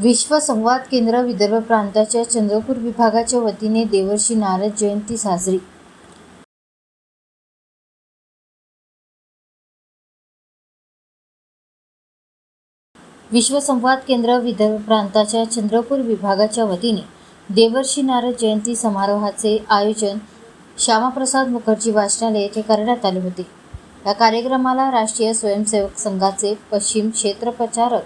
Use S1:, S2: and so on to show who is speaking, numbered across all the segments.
S1: विश्व संवाद केंद्र विदर्भ प्रांताच्या चंद्रपूर विभागाच्या वतीने देवर्षी नारद जयंती साजरी. विश्व संवाद केंद्र विदर्भ प्रांताच्या चंद्रपूर विभागाच्या वतीने देवर्षी नारद जयंती समारोहाचे आयोजन श्यामाप्रसाद मुखर्जी वाचनालय येथे करण्यात आले होते. या कार्यक्रमाला राष्ट्रीय स्वयंसेवक संघाचे पश्चिम क्षेत्र प्रचारक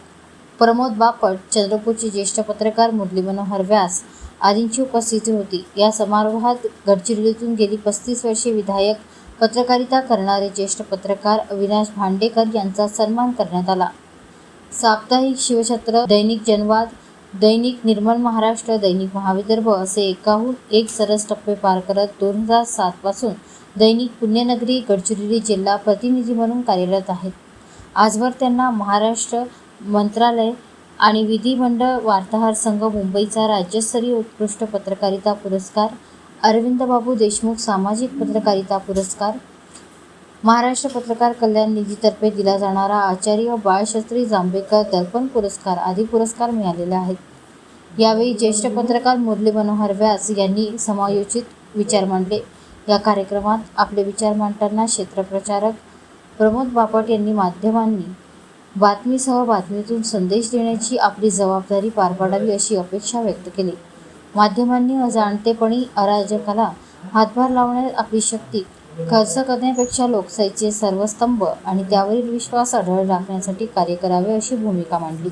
S1: प्रमोद बापट, चंद्रपूरचे ज्येष्ठ पत्रकार मुरली मनोहर व्यास आदींची उपस्थिती होती. या समारोहात गडचिरोलीतून गेली 35 वर्षे विधायक पत्रकारिता करणारे ज्येष्ठ पत्रकार अविनाश भांडेकर यांचा सन्मान करण्यात आला. साप्ताहिक शिवछत्र, दैनिक जनवाद, दैनिक निर्मल महाराष्ट्र, दैनिक महाविदर्भ असे एकाहून एक सरस टप्पे पार करत 2007 पासून दैनिक पुण्यनगरी गडचिरोली जिल्हा प्रतिनिधी म्हणून कार्यरत आहेत. आजवर त्यांना महाराष्ट्र मंत्रालय आणि विधिमंडळ वार्ताहर संघ मुंबईचा राज्यस्तरीय उत्कृष्ट पत्रकारिता पुरस्कार, अरविंद बाबू देशमुख सामाजिक पत्रकारिता पुरस्कार, महाराष्ट्र पत्रकार कल्याण निधीतर्फे दिला जाणारा आचार्य बाळशास्त्री जांभेकर दर्पण पुरस्कार आदी पुरस्कार मिळालेले आहेत. यावेळी ज्येष्ठ पत्रकार मुरली मनोहर व्यास यांनी समयोचित विचार मांडले. या कार्यक्रमात आपले विचार मांडताना क्षेत्रप्रचारक प्रमोद बापट यांनी माध्यमांनी बातमीसह बातमीतून संदेश देण्याची आपली जबाबदारी पार पाडावी अशी अपेक्षा व्यक्त केली. माध्यमांनी अजाणतेपणी अराजकाला हातभार लावण्यात आपली शक्ती खर्च करण्यापेक्षा लोकशाहीचे सर्व स्तंभ आणि त्यावरील विश्वास अढळ राखण्यासाठी कार्य करावे अशी भूमिका मांडली.